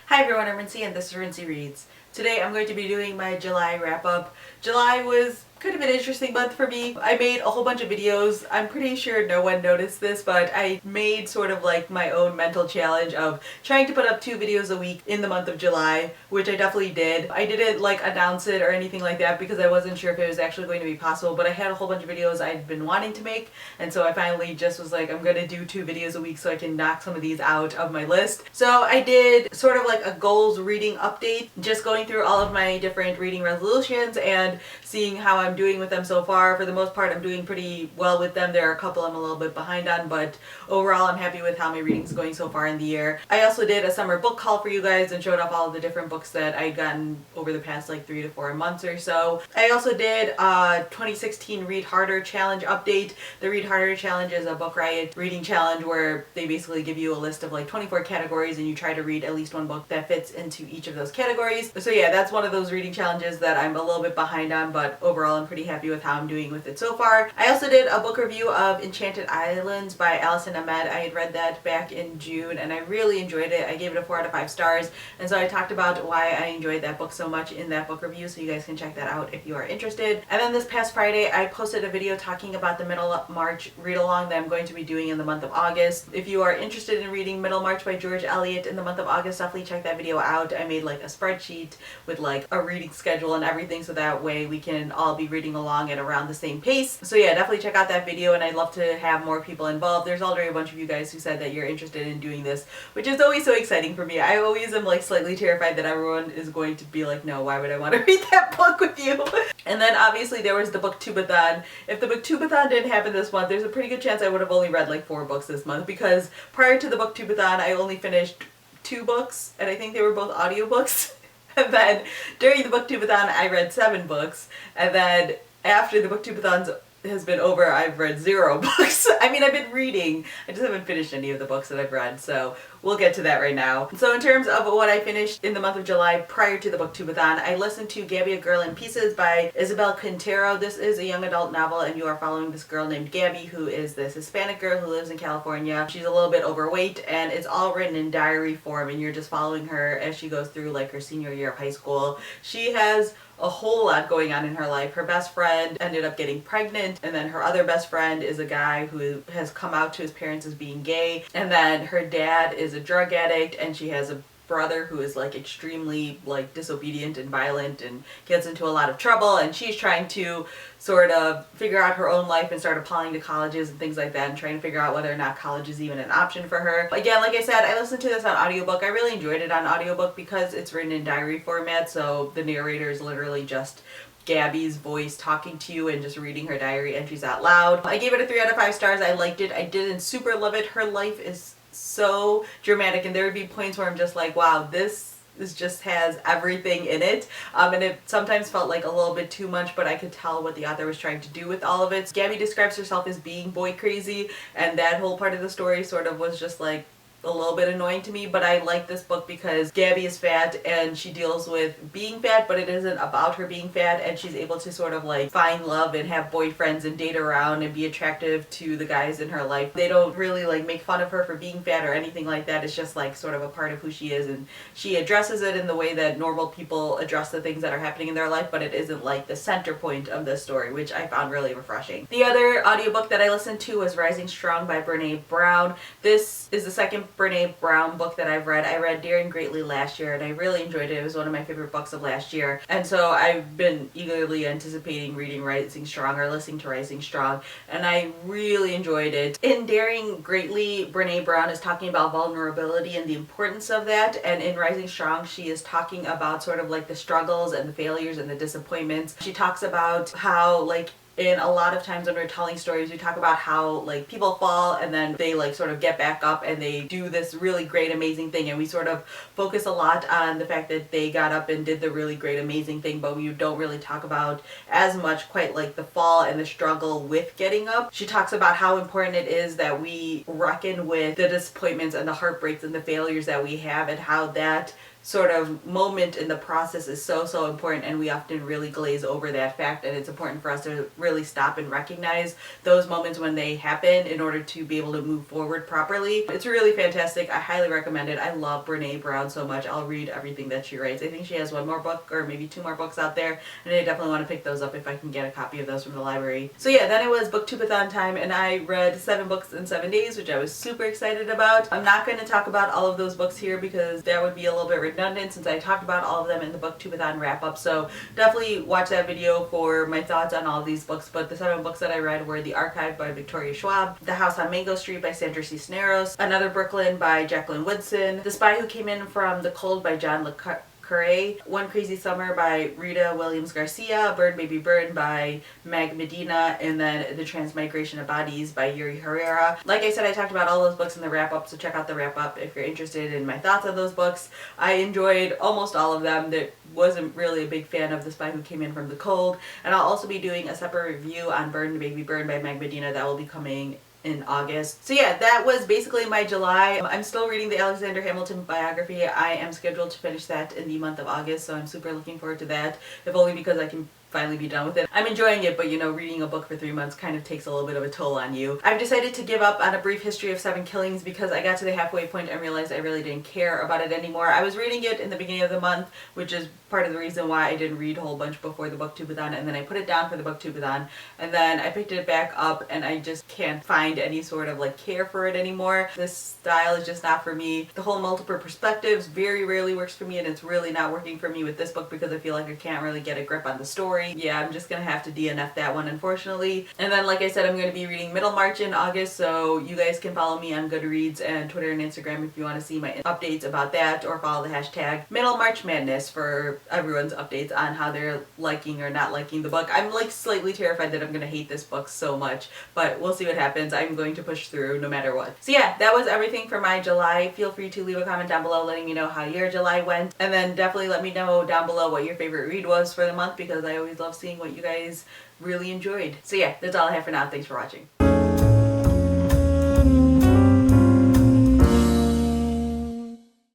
Hi everyone, I'm Rincey and this is Rincey Reads. Today I'm going to be doing my July wrap-up. July was kind of an interesting month for me. I made a whole bunch of videos. I'm pretty sure no one noticed this, but I made sort of like my own mental challenge of trying to put up 2 videos a week in the month of July, which I definitely did. I didn't like announce it or anything like that because I wasn't sure if it was actually going to be possible, but I had a whole bunch of videos I'd been wanting to make, and so I finally just was like, I'm gonna do 2 videos a week so I can knock some of these out of my list. So I did sort of like a goals reading update, just going through all of my different reading resolutions and seeing how I'm doing with them so far. For the most part, I'm doing pretty well with them. There are a couple I'm a little bit behind on, but overall I'm happy with how my reading's going so far in the year. I also did a summer book haul for you guys and showed off all of the different books that I'd gotten over the past like 3 to 4 months or so. I also did a 2016 Read Harder Challenge update. The Read Harder Challenge is a Book Riot reading challenge where they basically give you a list of like 24 categories and you try to read at least one book that fits into each of those categories. So yeah, that's one of those reading challenges that I'm a little bit behind on, but overall I'm pretty happy with how I'm doing with it so far. I also did a book review of Enchanted Islands by Allison Ahmed. I had read that back in June and I really enjoyed it. I gave it a 4 out of 5 stars, and so I talked about why I enjoyed that book so much in that book review, so you guys can check that out if you are interested. And then this past Friday I posted a video talking about the Middlemarch read-along that I'm going to be doing in the month of August. If you are interested in reading Middlemarch by George Eliot in the month of August, definitely check that video out. I made like a spreadsheet with like a reading schedule and everything, so that way we can all be reading along at around the same pace. So yeah, definitely check out that video, and I'd love to have more people involved. There's already a bunch of you guys who said that you're interested in doing this, which is always so exciting for me. I always am like slightly terrified that everyone is going to be like, no, why would I want to read that book with you? And then obviously there was the booktubeathon. If the booktubeathon didn't happen this month, there's a pretty good chance I would have only read like 4 books this month, because prior to the booktubeathon I only finished 2 books, and I think they were both audiobooks. And then during the booktubeathon I read 7 books, and then after the booktubeathon has been over, I've read 0 books. I mean, I've been reading, I just haven't finished any of the books that I've read, so we'll get to that right now. So in terms of what I finished in the month of July prior to the booktubeathon, I listened to Gabby, a Girl in Pieces by Isabel Quintero. This is a young adult novel, and you are following this girl named Gabby, who is this Hispanic girl who lives in California. She's a little bit overweight, and it's all written in diary form, and you're just following her as she goes through like her senior year of high school. She has a whole lot going on in her life. Her best friend ended up getting pregnant, and then her other best friend is a guy who has come out to his parents as being gay, and then her dad is a drug addict, and she has a brother who is like extremely like disobedient and violent and gets into a lot of trouble, and she's trying to sort of figure out her own life and start applying to colleges and things like that, and trying to figure out whether or not college is even an option for her. Again, like I said, I listened to this on audiobook. I really enjoyed it on audiobook because it's written in diary format, so the narrator is literally just Gabby's voice talking to you and just reading her diary entries out loud. I gave it a 3 out of 5 stars. I liked it. I didn't super love it. Her life is so dramatic, and there would be points where I'm just like, wow, this just has everything in it, and it sometimes felt like a little bit too much, but I could tell what the author was trying to do with all of it. Gabby describes herself as being boy crazy, and that whole part of the story sort of was just like a little bit annoying to me, but I like this book because Gabby is fat and she deals with being fat, but it isn't about her being fat, and she's able to sort of like find love and have boyfriends and date around and be attractive to the guys in her life. They don't really like make fun of her for being fat or anything like that. It's just like sort of a part of who she is, and she addresses it in the way that normal people address the things that are happening in their life, but it isn't like the center point of the story, which I found really refreshing. The other audiobook that I listened to was Rising Strong by Brene Brown. This is the second Brene Brown book that I've read. I read Daring Greatly last year and I really enjoyed it. It was one of my favorite books of last year, and so I've been eagerly anticipating reading Rising Strong or listening to Rising Strong, and I really enjoyed it. In Daring Greatly, Brene Brown is talking about vulnerability and the importance of that, and in Rising Strong she is talking about sort of like the struggles and the failures and the disappointments. She talks about how like in a lot of times when we're telling stories, we talk about how like people fall and then they like sort of get back up and they do this really great amazing thing, and we sort of focus a lot on the fact that they got up and did the really great amazing thing, but we don't really talk about as much quite like the fall and the struggle with getting up. She talks about how important it is that we reckon with the disappointments and the heartbreaks and the failures that we have, and how that sort of moment in the process is so important, and we often really glaze over that fact, and it's important for us to really stop and recognize those moments when they happen in order to be able to move forward properly. It's really fantastic. I highly recommend it. I love Brene Brown so much. I'll read everything that she writes. I think she has one more book or maybe two more books out there, and I definitely want to pick those up if I can get a copy of those from the library. So yeah, then it was booktubeathon time, and I read 7 books in 7 days, which I was super excited about. I'm not going to talk about all of those books here because that would be a little bit redundant since I talked about all of them in the booktubeathon wrap up. So definitely watch that video for my thoughts on all of these books. But the 7 books that I read were The Archive by Victoria Schwab, The House on Mango Street by Sandra Cisneros, Another Brooklyn by Jacqueline Woodson, The Spy Who Came In From the Cold by John Le Carre, One Crazy Summer by Rita Williams Garcia, Burn Baby Burn by Meg Medina, and then The Transmigration of Bodies by Yuri Herrera. Like I said, I talked about all those books in the wrap up, so check out the wrap up if you're interested in my thoughts on those books. I enjoyed almost all of them. That wasn't really a big fan of The Spy Who Came In From the Cold, and I'll also be doing a separate review on Burn Baby Burn by Meg Medina that will be coming in August. So yeah, that was basically my July. I'm still reading the Alexander Hamilton biography. I am scheduled to finish that in the month of August, so I'm super looking forward to that, if only because I can finally be done with it. I'm enjoying it, but you know, reading a book for 3 months kind of takes a little bit of a toll on you. I've decided to give up on A Brief History of 7 Killings because I got to the halfway point and realized I really didn't care about it anymore. I was reading it in the beginning of the month, which is part of the reason why I didn't read a whole bunch before the booktubeathon, and then I put it down for the booktubeathon, and then I picked it back up and I just can't find any sort of like care for it anymore. This style is just not for me. The whole multiple perspectives very rarely works for me, and it's really not working for me with this book because I feel like I can't really get a grip on the story. Yeah, I'm just gonna have to DNF that one, unfortunately. And then, like I said, I'm going to be reading Middlemarch in August, so you guys can follow me on Goodreads and Twitter and Instagram if you want to see my updates about that, or follow the hashtag Middlemarch Madness for everyone's updates on how they're liking or not liking the book. I'm like slightly terrified that I'm going to hate this book so much, but we'll see what happens. I'm going to push through no matter what. So yeah, that was everything for my July. Feel free to leave a comment down below letting me know how your July went, and then definitely let me know down below what your favorite read was for the month, because I always love seeing what you guys really enjoyed. So yeah, that's all I have for now. Thanks for watching.